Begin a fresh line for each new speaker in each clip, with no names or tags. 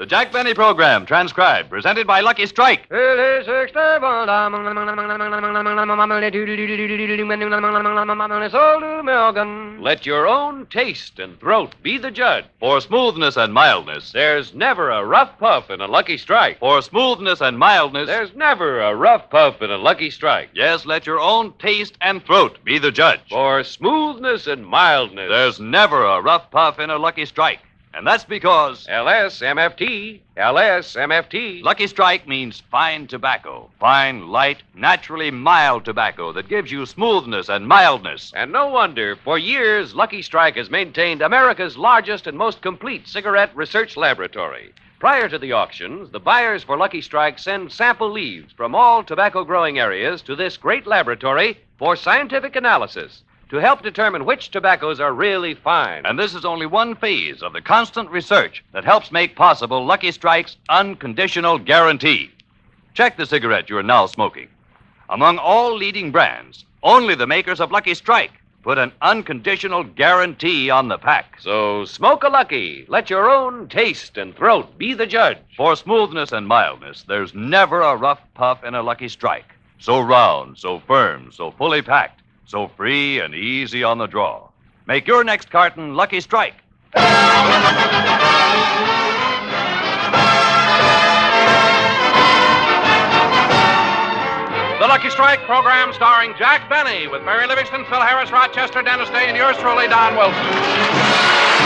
Jack Benny program, transcribed, presented by Lucky Strike. Let your own taste and throat be the judge. For smoothness and mildness,
There's never a rough puff in a Lucky Strike.
for smoothness and mildness,
There's never a rough puff in a Lucky Strike.
yes, let your own taste and throat be the judge.
For smoothness and mildness.
There's never a rough puff in a Lucky Strike. And that's because
LSMFT. LSMFT.
Lucky Strike means fine tobacco. Fine, light, naturally mild tobacco that gives you smoothness and mildness.
And no wonder, for years, Lucky Strike has maintained America's largest and most complete cigarette research laboratory. Prior to the auctions, the buyers for Lucky Strike send sample leaves from all tobacco growing areas to this great laboratory for scientific analysis to help determine which tobaccos are really fine.
And this is only one phase of the constant research that helps make possible Lucky Strike's unconditional guarantee. Check the cigarette you are now smoking. Among all leading brands, only the makers of Lucky Strike put an unconditional guarantee on the pack.
So smoke a Lucky. Let your own taste and throat be the judge.
For smoothness and mildness, there's never a rough puff in a Lucky Strike. So round, so firm, so fully packed, so free and easy on the draw. Make your next carton Lucky Strike.
The Lucky Strike program starring Jack Benny with Mary Livingston, Phil Harris, Rochester, Dennis Day, and yours truly, Don Wilson.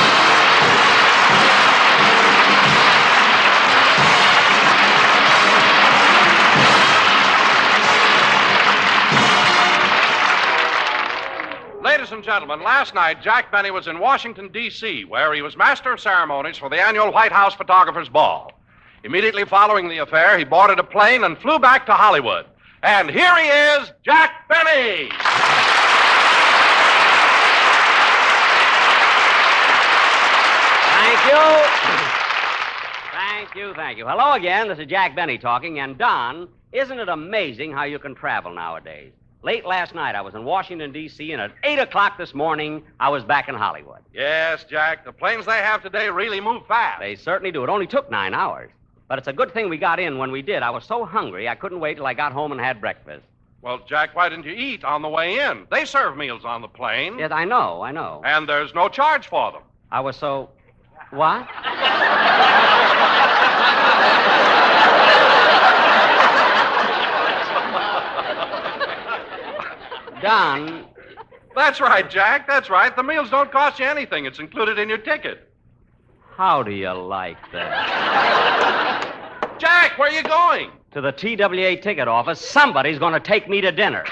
Ladies and gentlemen, last night Jack Benny was in Washington, D.C., where he was master of ceremonies for the annual White House Photographers' Ball. Immediately following the affair, he boarded a plane and flew back to Hollywood. And here he is, Jack Benny!
Thank you. Hello again. This is Jack Benny talking. And, Don, isn't it amazing how you can travel nowadays? Late last night, I was in Washington, D.C., and at 8 o'clock this morning, I was back in Hollywood.
Yes, Jack, the planes they have today really move fast.
They certainly do. It only took 9 hours. But it's a good thing we got in when we did. I was so hungry, I couldn't wait till I got home and had breakfast.
Well, Jack, why didn't you eat on the way in? They serve meals on the plane.
Yes, I know.
And there's no charge for them.
I was so... What? Don...
That's right, Jack. That's right. The meals don't cost you anything. It's included in your ticket.
How do you like that?
Jack, where are you going?
To the TWA ticket office. Somebody's going to take me to dinner.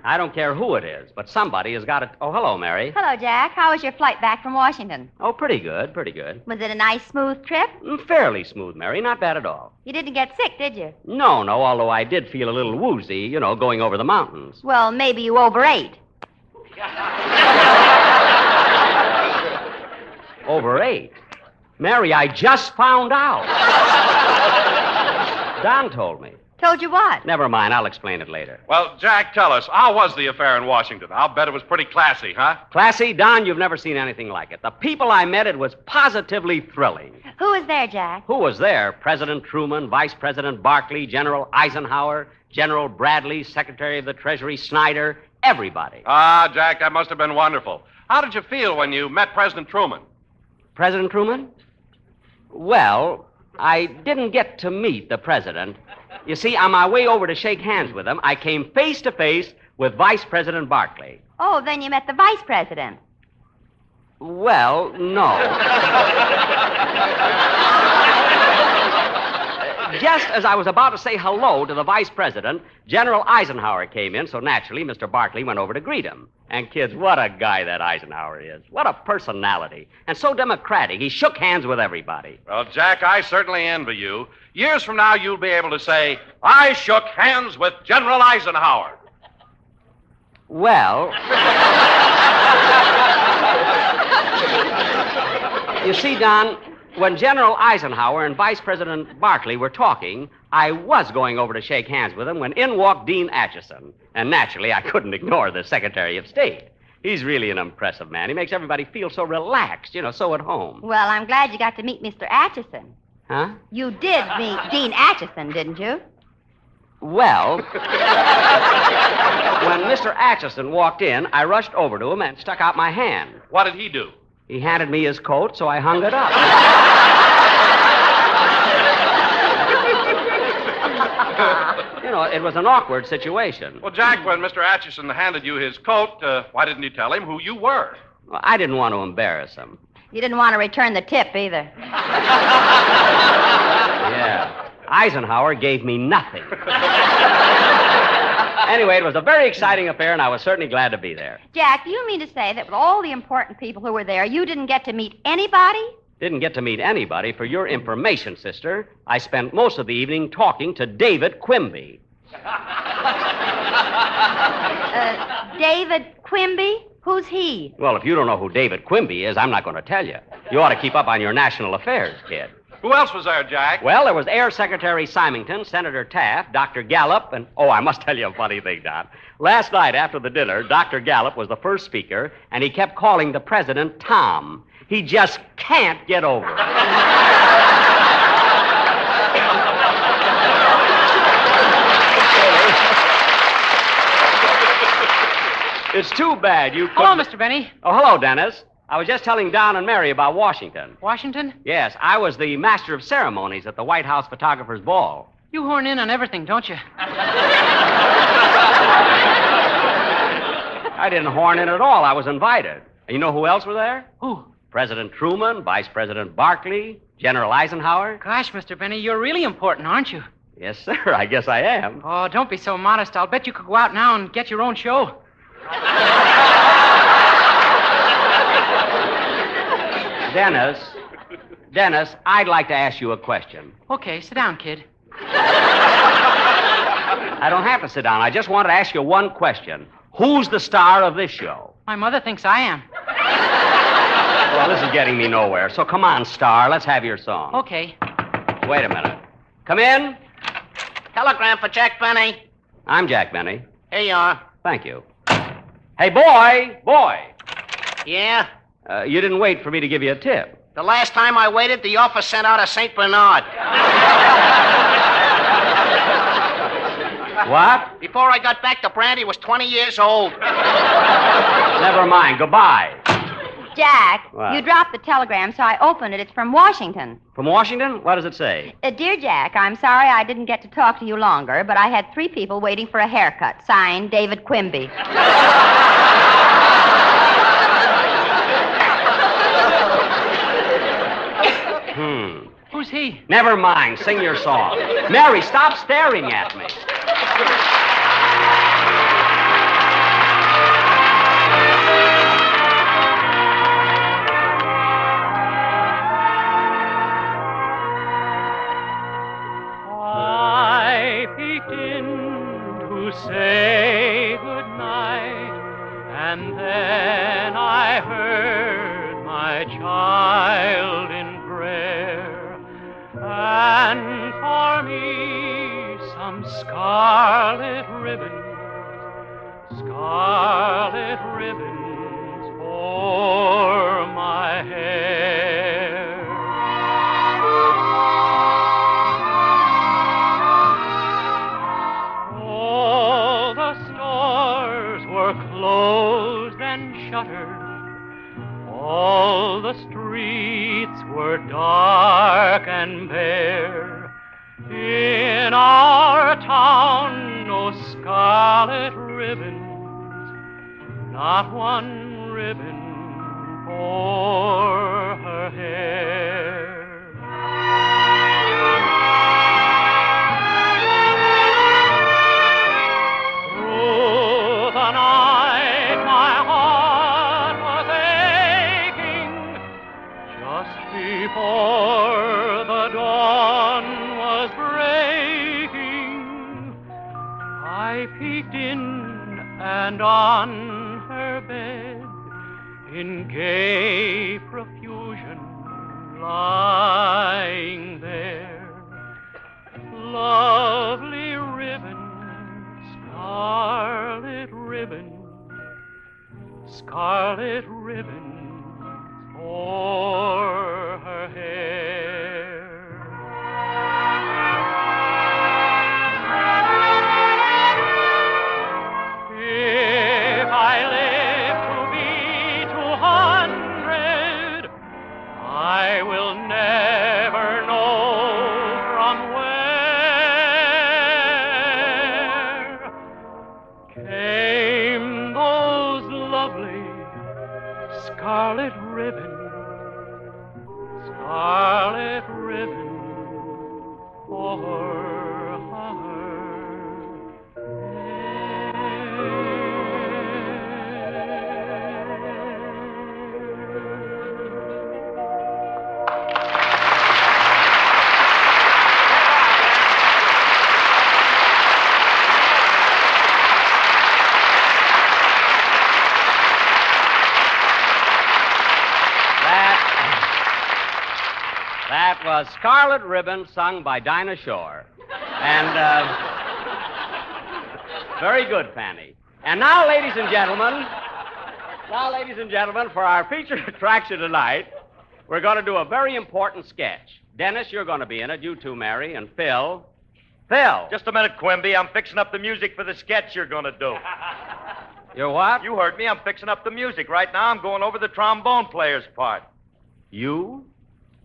I don't care who it is, but somebody has got to... Oh, hello, Mary.
Hello, Jack. How was your flight back from Washington?
Oh, pretty good.
Was it a nice, smooth trip?
Fairly smooth, Mary. Not bad at all.
You didn't get sick, did you?
No, although I did feel a little woozy, going over the mountains.
Well, maybe you overate.
Overate? Mary, I just found out. Don told me.
Told you what?
Never mind, I'll explain it later.
Well, Jack, tell us, how was the affair in Washington? I'll bet it was pretty classy, huh?
Classy? Don, you've never seen anything like it. The people I met, it was positively thrilling.
Who was there, Jack?
Who was there? President Truman, Vice President Barkley, General Eisenhower, General Bradley, Secretary of the Treasury Snyder, everybody.
Ah, Jack, that must have been wonderful. How did you feel when you met President Truman?
President Truman? Well, I didn't get to meet the president. You see, on my way over to shake hands with him, I came face to face with Vice President Barkley.
Oh, then you met the vice president.
Well, no. Just as I was about to say hello to the vice president, General Eisenhower came in, so naturally Mr. Barkley went over to greet him. And kids, what a guy that Eisenhower is. What a personality. And so democratic. He shook hands with everybody.
Well, Jack, I certainly envy you. Years from now, you'll be able to say, I shook hands with General Eisenhower.
Well... You see, Don, when General Eisenhower and Vice President Barkley were talking, I was going over to shake hands with them when in walked Dean Acheson. And naturally, I couldn't ignore the Secretary of State. He's really an impressive man. He makes everybody feel so relaxed, so at home.
Well, I'm glad you got to meet Mr. Atchison.
Huh?
You did meet Dean Atchison, didn't you?
Well, when Mr. Atchison walked in, I rushed over to him and stuck out my hand.
What did he do?
He handed me his coat, so I hung it up. It was an awkward situation.
Well, Jack, when Mr. Atchison handed you his coat, why didn't you tell him who you were?
Well, I didn't want to embarrass him.
You didn't want to return the tip either.
Yeah. Eisenhower gave me nothing. Anyway, it was a very exciting affair, and I was certainly glad to be there.
Jack, do you mean to say that with all the important people who were there, you didn't get to meet anybody?
Didn't get to meet anybody. For your information, sister, I spent most of the evening talking to David Quimby.
David Quimby? Who's he?
Well, if you don't know who David Quimby is, I'm not going to tell you. You ought to keep up on your national affairs, kid.
Who else was there, Jack?
Well, there was Air Secretary Symington, Senator Taft, Dr. Gallup, and... Oh, I must tell you a funny thing, Don. Last night after the dinner, Dr. Gallup was the first speaker, and he kept calling the president Tom. He just can't get over it. It's too bad you couldn't...
Hello, Mr. Benny.
Oh, hello, Dennis. I was just telling Don and Mary about Washington.
Washington?
Yes, I was the master of ceremonies at the White House Photographer's Ball.
You horn in on everything, don't you?
I didn't horn in at all. I was invited. And you know who else were there?
Who?
President Truman, Vice President Barkley, General Eisenhower.
Gosh, Mr. Benny, you're really important, aren't you?
Yes, sir. I guess I am.
Oh, don't be so modest. I'll bet you could go out now and get your own show.
Dennis, I'd like to ask you a question.
Okay, sit down, kid.
I don't have to sit down. I just wanted to ask you one question. Who's the star of this show?
My mother thinks I am.
Well, this is getting me nowhere. So come on, star. Let's have your song.
Okay.
Wait a minute. Come in.
Telegram for Jack Benny.
I'm Jack Benny.
Here you are.
Thank you. Hey, boy.
Yeah?
You didn't wait for me to give you a tip.
The last time I waited, the office sent out a St. Bernard.
What?
Before I got back, the brandy was 20 years old.
Never mind. Goodbye.
Jack,
What?
you dropped the telegram, so I opened it. It's from Washington.
From Washington? What does it say?
Dear Jack, I'm sorry I didn't get to talk to you longer, but I had 3 people waiting for a haircut. Signed, David Quimby.
Who's he?
Never mind. Sing your song. Mary, stop staring at me.
I peeked in to say goodnight, and then I heard my child in prayer, and for me some scarlet ribbons for my hair. All the stores were closed and shuttered. All the streets were dark and bare. In our town, no scarlet ribbons, not one ribbon for her hair. Through the night, my heart was aching. Just before the dawn was breaking, I peeked in, and on her bed, in gay profusion, lying there, lovely ribbon, scarlet ribbon,
That was Scarlet Ribbon, sung by Dinah Shore. And, very good, Fanny. And now, ladies and gentlemen, for our featured attraction tonight, we're going to do a very important sketch. Dennis, you're going to be in it. You too, Mary. And Phil. Phil.
Just a minute, Quimby. I'm fixing up the music for the sketch you're going to do.
You're what?
You heard me. I'm fixing up the music. Right now, I'm going over the trombone player's part.
You?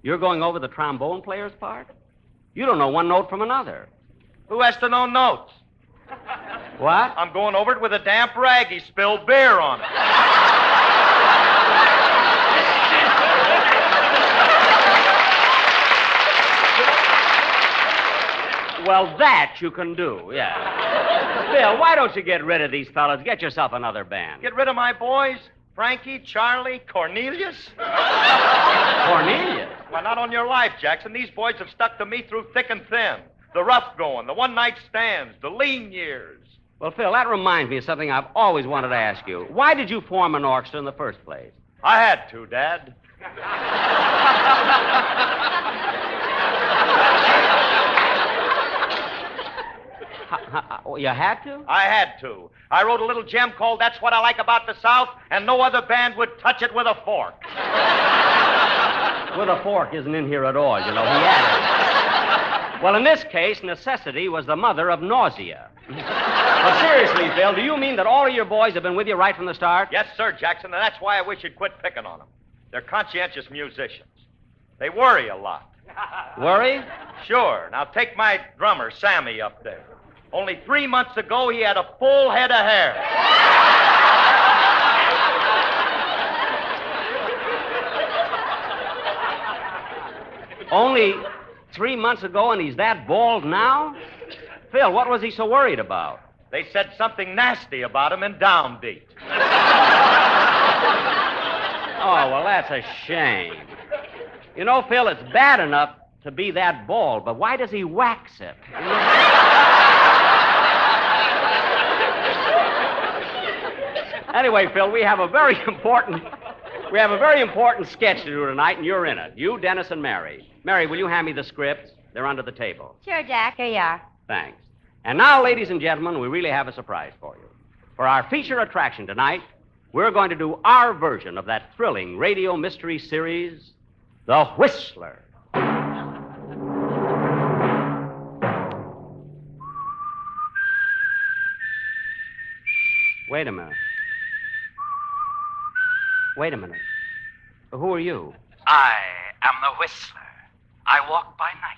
You're going over the trombone player's part? You don't know one note from another.
Who has to know notes?
What?
I'm going over it with a damp rag. He spilled beer on it.
Well, that you can do, yeah. Phil, why don't you get rid of these fellas? Get yourself another band.
Get rid of my boys? Frankie, Charlie, Cornelius?
Cornelius?
Why, not on your life, Jackson. These boys have stuck to me through thick and thin. The rough going, the one-night stands, the lean years.
Well, Phil, that reminds me of something I've always wanted to ask you. Why did you form an orchestra in the first place?
I had to, Dad.
You had to?
I had to. I wrote a little gem called That's What I Like About the South, and no other band would touch it with a fork.
With a fork isn't in here at all, you know. He added. Well, in this case, necessity was the mother of nausea. But seriously, Phil, do you mean that all of your boys have been with you right from the start?
Yes, sir, Jackson, and that's why I wish you'd quit picking on them. They're conscientious musicians. They worry a lot.
Worry?
Sure. Now, take my drummer, Sammy, up there. Only 3 months ago, he had a full head of hair.
Only 3 months ago, and he's that bald now? Phil, what was he so worried about?
They said something nasty about him in Downbeat.
Oh, well, that's a shame. You know, Phil, it's bad enough to be that bald, but why does he wax it? Anyway, Phil, we have a very important sketch to do tonight, and you're in it. You, Dennis, and Mary. Mary, will you hand me the scripts? They're under the table.
Sure, Jack. Here you are.
Thanks. And now, ladies and gentlemen, we really have a surprise for you. For our feature attraction tonight, we're going to do our version of that thrilling radio mystery series, The Whistler. Wait a minute. Wait a minute. Who are you?
I am the Whistler. I walk by night.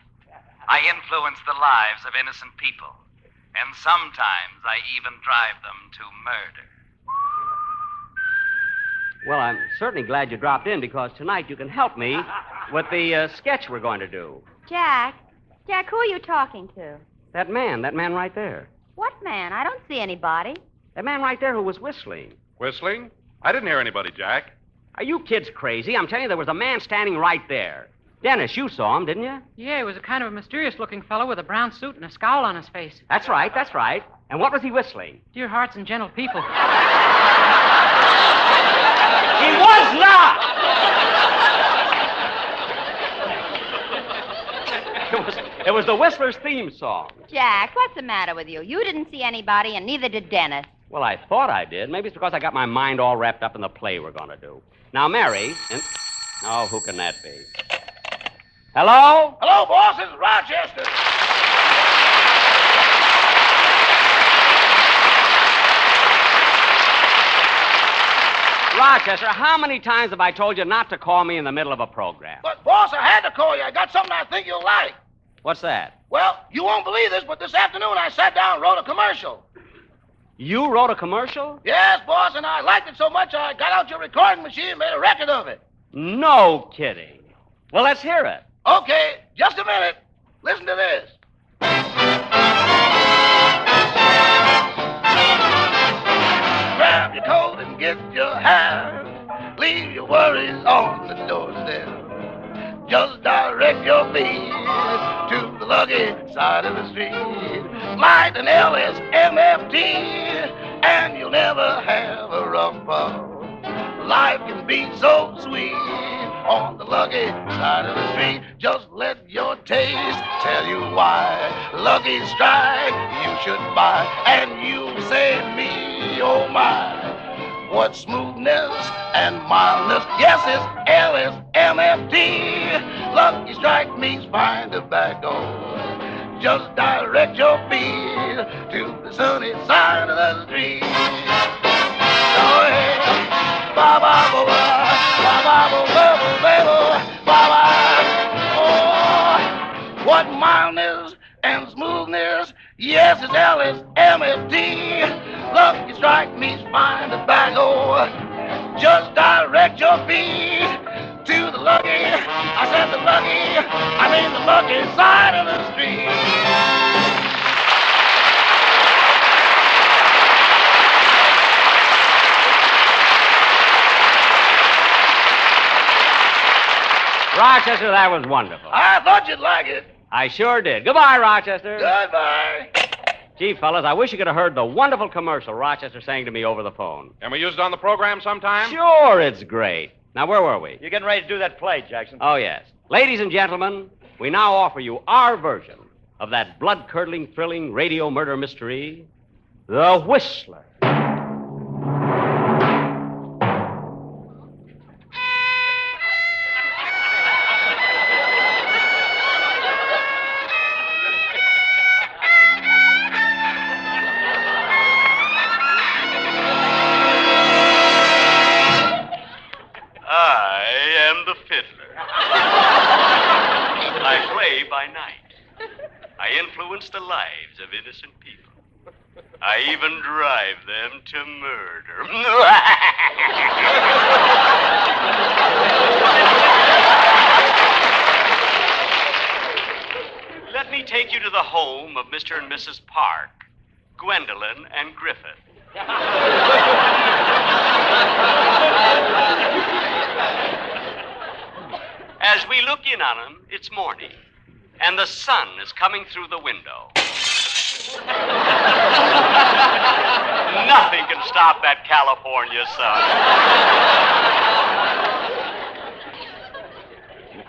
I influence the lives of innocent people. And sometimes I even drive them to murder.
Well, I'm certainly glad you dropped in because tonight you can help me with the sketch we're going to do.
Jack, who are you talking to?
That man right there.
What man? I don't see anybody.
That man right there who was whistling.
Whistling? I didn't hear anybody, Jack.
Are you kids crazy? I'm telling you, there was a man standing right there. Dennis, you saw him, didn't you?
Yeah, he was a kind of a mysterious-looking fellow with a brown suit and a scowl on his face.
That's right. And what was he whistling?
Dear hearts and gentle people.
He was not! It was the Whistler's theme song.
Jack, what's the matter with you? You didn't see anybody, and neither did Dennis.
Well, I thought I did. Maybe it's because I got my mind all wrapped up in the play we're going to do. Now, Mary, and... Oh, who can that be? Hello?
Hello, boss. This is Rochester.
Rochester, how many times have I told you not to call me in the middle of a program?
But, boss, I had to call you. I got something I think you'll like.
What's that?
Well, you won't believe this, but this afternoon I sat down and wrote a commercial.
You wrote a commercial?
Yes, boss, and I liked it so much I got out your recording machine and made a record of it.
No kidding. Well, let's hear it.
Okay, just a minute. Listen to this. lucky side of the street. Light an LSMFT, and you'll never have a rough puff. Life can be so sweet on the lucky side of the street. Just let your taste tell you why. Lucky Strike you should buy, and you'll say me, oh my. What smoothness and mildness. Yes, it's LSMFT. Lucky Strike means fine tobacco. Just direct your feet to the sunny side of the street. Go ahead. Ba ba ba ba ba ba ba ba ba ba. Oh, what mildness and smoothness. Yes, it's LSMFT. Lucky Strike means fine tobacco. Just direct your feet to the lucky, I said the lucky, I mean the lucky side of the street.
Rochester, that was wonderful.
I thought you'd like it.
I sure did. Goodbye, Rochester.
Goodbye.
Gee, fellas, I wish you could have heard the wonderful commercial Rochester sang to me over the phone.
Can we use it on the program sometime?
Sure, it's great. Now, where were we?
You're getting ready to do that play, Jackson.
Oh, yes. Ladies and gentlemen, we now offer you our version of that blood-curdling, thrilling radio murder mystery, The Whistler.
I influence the lives of innocent people. I even drive them to murder. Let me take you to the home of Mr. and Mrs. Park, Gwendolyn and Griffith. As we look in on them, it's morning, and the sun is coming through the window. Nothing can stop that California sun.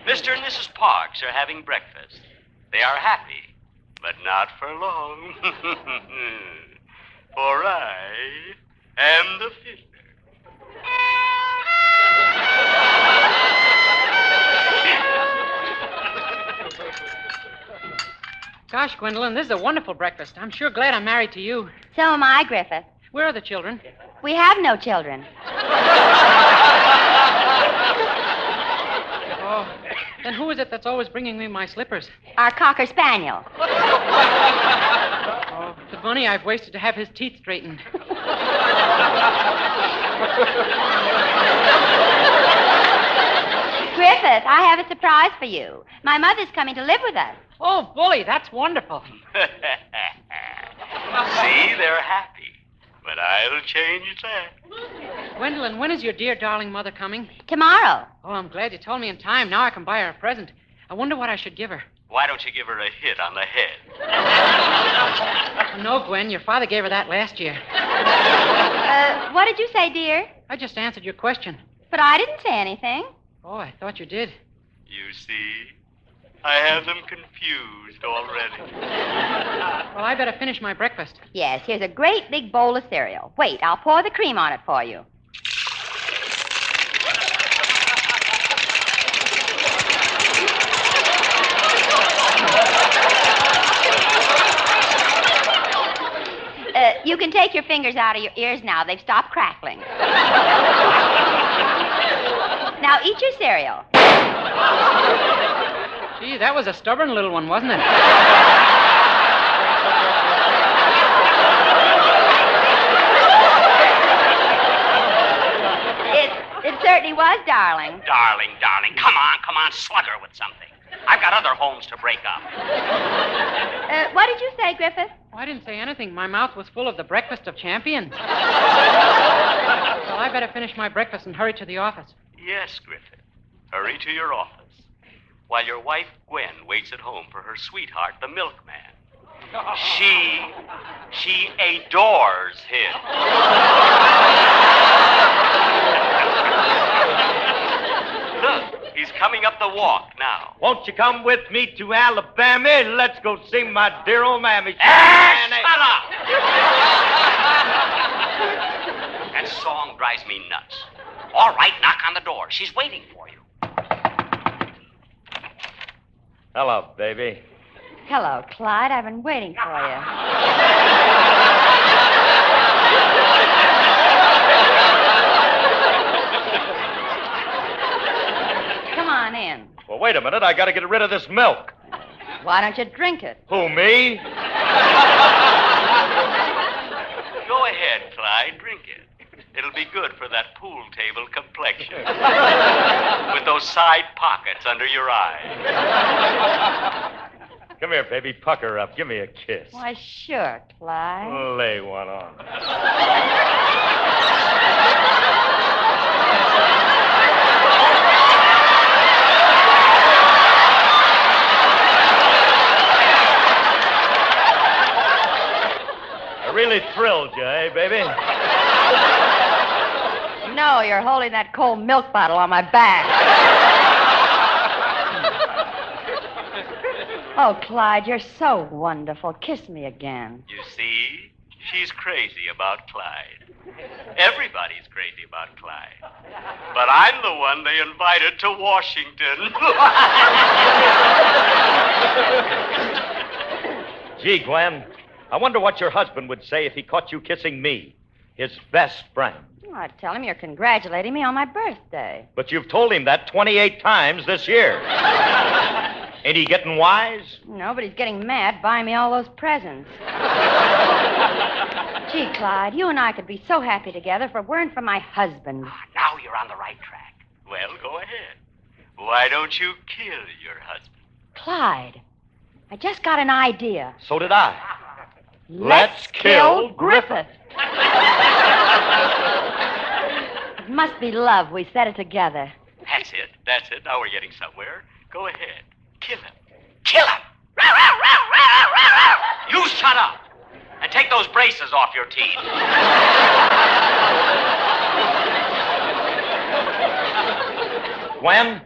Mr. and Mrs. Parks are having breakfast. They are happy, but not for long. For I am the fiddler.
Gosh, Gwendolyn, this is a wonderful breakfast. I'm sure glad I'm married to you.
So am I, Griffith.
Where are the children?
We have no children.
Oh, then who is it that's always bringing me my slippers?
Our Cocker Spaniel.
Oh, the money I've wasted to have his teeth straightened.
Griffith, I have a surprise for you. My mother's coming to live with us.
Oh, bully, that's wonderful.
See, they're happy. But I'll change that.
Gwendolyn, when is your dear, darling mother coming?
Tomorrow.
Oh, I'm glad you told me in time. Now I can buy her a present. I wonder what I should give her.
Why don't you give her a hit on the head?
Oh, no, Gwen, your father gave her that last year.
What did you say, dear?
I just answered your question.
But I didn't say anything.
Oh, I thought you did.
You see, I have them confused already.
Well, I better finish my breakfast.
Yes, here's a great big bowl of cereal. Wait, I'll pour the cream on it for you. You can take your fingers out of your ears now. They've stopped crackling. Now eat your cereal.
Gee, that was a stubborn little one, wasn't it?
It certainly was, darling.
Darling. Come on, slug her with something. I've got other homes to break up.
What did you say, Griffith?
Oh, I didn't say anything. My mouth was full of the breakfast of champions. Well, I better finish my breakfast and hurry to the office.
Yes, Griffith. Hurry to your office. while your wife, Gwen, waits at home for her sweetheart, the milkman. She adores him. Look, he's coming up the walk now.
Won't you come with me to Alabama? Let's go see my dear old mammy.
Shut up! That song drives me nuts. All right, knock on the door. She's waiting for you.
Hello, baby.
Hello, Clyde. I've been waiting for you. Come on in.
Well, wait a minute. I got to get rid of this milk.
Why don't you drink it?
Who, me?
Go ahead, Clyde. Drink it. It'll be good for that pool table complexion. With those side pockets under your eyes.
Come here, baby. Pucker up. Give me a kiss.
Why, sure, Clyde.
Lay one on. I really thrilled you, eh, baby?
No, you're holding that cold milk bottle on my back. Oh, Clyde, you're so wonderful. Kiss me again.
You see? She's crazy about Clyde. Everybody's crazy about Clyde. But I'm the one they invited to Washington.
Gee, Gwen, I wonder what your husband would say if he caught you kissing me, his best friend.
Oh, I'd tell him you're congratulating me on my birthday.
But you've told him that 28 times this year. Ain't he getting wise?
No, but he's getting mad buying me all those presents. Gee, Clyde, you and I could be so happy together if it weren't for my husband.
Now you're on the right track. Well, go ahead. Why don't you kill your husband?
Clyde, I just got an idea.
So did I.
Let's kill Griffith. It must be love. We said it together.
That's it. That's it. Now we're getting somewhere. Go ahead. Kill him. Kill him! You shut up! And take those braces off your teeth.
Gwen,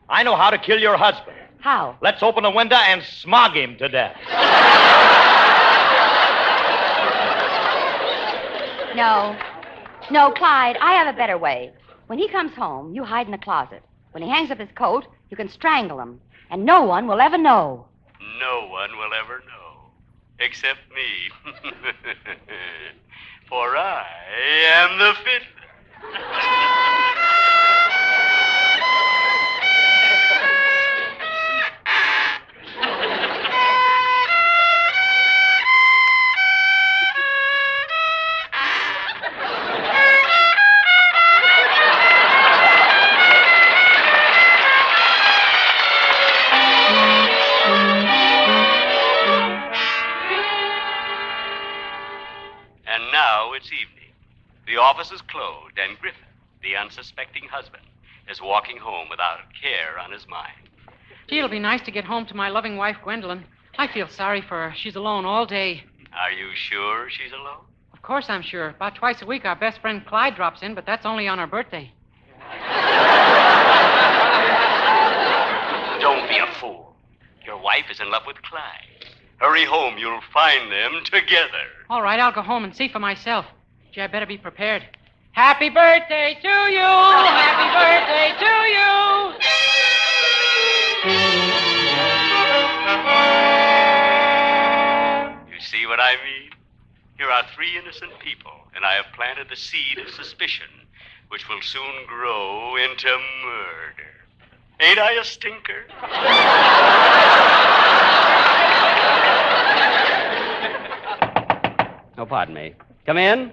I know how to kill your husband.
How?
Let's open the window and smog him to death.
No, Clyde, I have a better way. When he comes home, you hide in the closet. When he hangs up his coat, you can strangle him. And no one will ever know.
No one will ever know. Except me. For I am the fiddler. It's evening. The office is closed, and Griffith, the unsuspecting husband, is walking home without a care on his mind.
Gee, it'll be nice to get home to my loving wife, Gwendolyn. I feel sorry for her. She's alone all day.
Are you sure she's alone?
Of course I'm sure. About twice a week, our best friend Clyde drops in, but that's only on her birthday.
Don't be a fool. Your wife is in love with Clyde. Hurry home. You'll find them together.
All right, I'll go home and see for myself. Gee, I better be prepared. Happy birthday to you! Happy birthday to you!
You see what I mean? Here are three innocent people, and I have planted the seed of suspicion, which will soon grow into murder. Ain't I a stinker?
Oh, pardon me. Come in.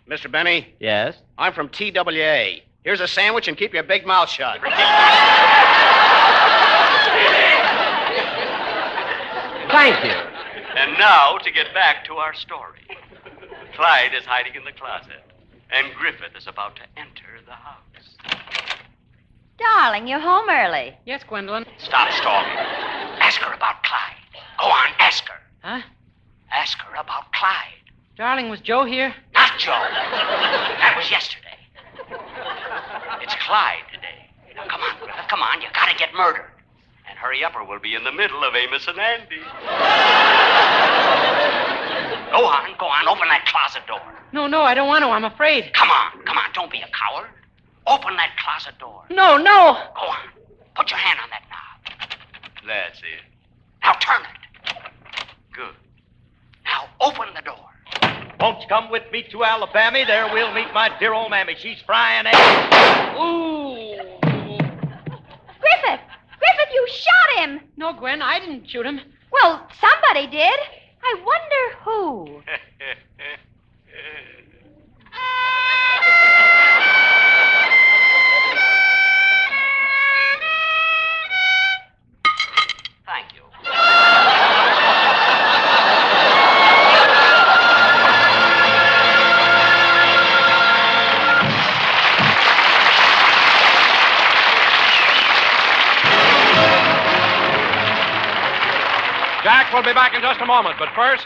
Mr. Benny?
Yes?
I'm from TWA. Here's a sandwich and keep your big mouth shut.
Thank you.
And now to get back to our story. Clyde is hiding in the closet, and Griffith is about to enter the house.
Darling, you're home early.
Yes, Gwendolyn.
Stop stalling. Ask her about Clyde. Go on, ask her.
Huh?
Ask her about Clyde.
Darling, was Joe here?
Not Joe. That was yesterday. It's Clyde today. Now, come on, Griffith, come on. You gotta get murdered.
And hurry up or we'll be in the middle of Amos and Andy.
Go on, open that closet door.
No, I don't want to. I'm afraid.
Come on, don't be a coward. Open that closet door.
No.
Go on. Put your hand on that knob.
That's it.
Now turn it.
Good.
Now open the door.
Won't you come with me to Alabama? There we'll meet my dear old mammy. She's frying eggs.
Ooh.
Griffith, you shot him.
No, Gwen, I didn't shoot him.
Well, somebody did. I wonder who.
Thank you.
Jack will be back in just a moment, but first,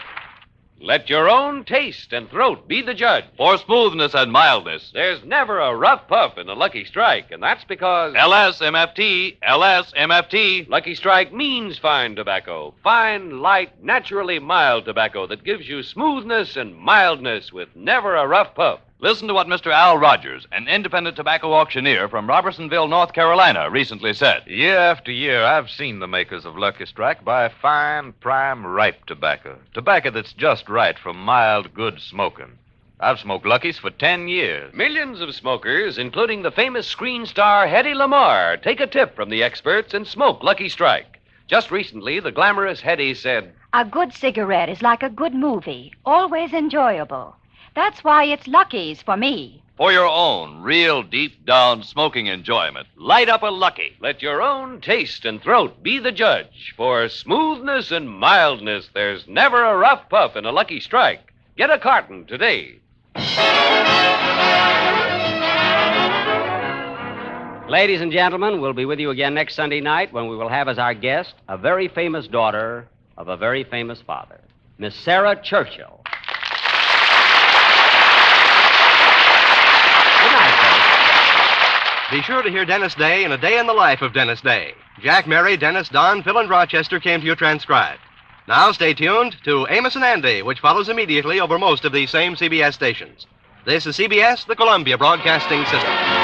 Let your own taste and throat be the judge.
For smoothness and mildness.
There's never a rough puff in a Lucky Strike, and that's because
LSMFT.
Lucky Strike means fine tobacco. Fine, light, naturally mild tobacco that gives you smoothness and mildness with never a rough puff.
Listen to what Mr. Al Rogers, an independent tobacco auctioneer from Robertsonville, North Carolina, recently said.
Year after year, I've seen the makers of Lucky Strike buy fine, prime, ripe tobacco. Tobacco that's just right for mild, good smoking. I've smoked Lucky's for 10 years.
Millions of smokers, including the famous screen star Hedy Lamarr, take a tip from the experts and smoke Lucky Strike. Just recently, the glamorous Hedy said,
A good cigarette is like a good movie, always enjoyable. That's why it's Lucky's for me.
For your own real deep down smoking enjoyment, light up a Lucky.
Let your own taste and throat be the judge. For smoothness and mildness, there's never a rough puff in a Lucky Strike. Get a carton today.
Ladies and gentlemen, we'll be with you again next Sunday night when we will have as our guest a very famous daughter of a very famous father, Miss Sarah Churchill. Good night, folks.
Be sure to hear Dennis Day in A Day in the Life of Dennis Day. Jack, Mary, Dennis, Don, Phil, and Rochester came to you transcribed. Now stay tuned to Amos and Andy, which follows immediately over most of these same CBS stations. This is CBS, the Columbia Broadcasting System.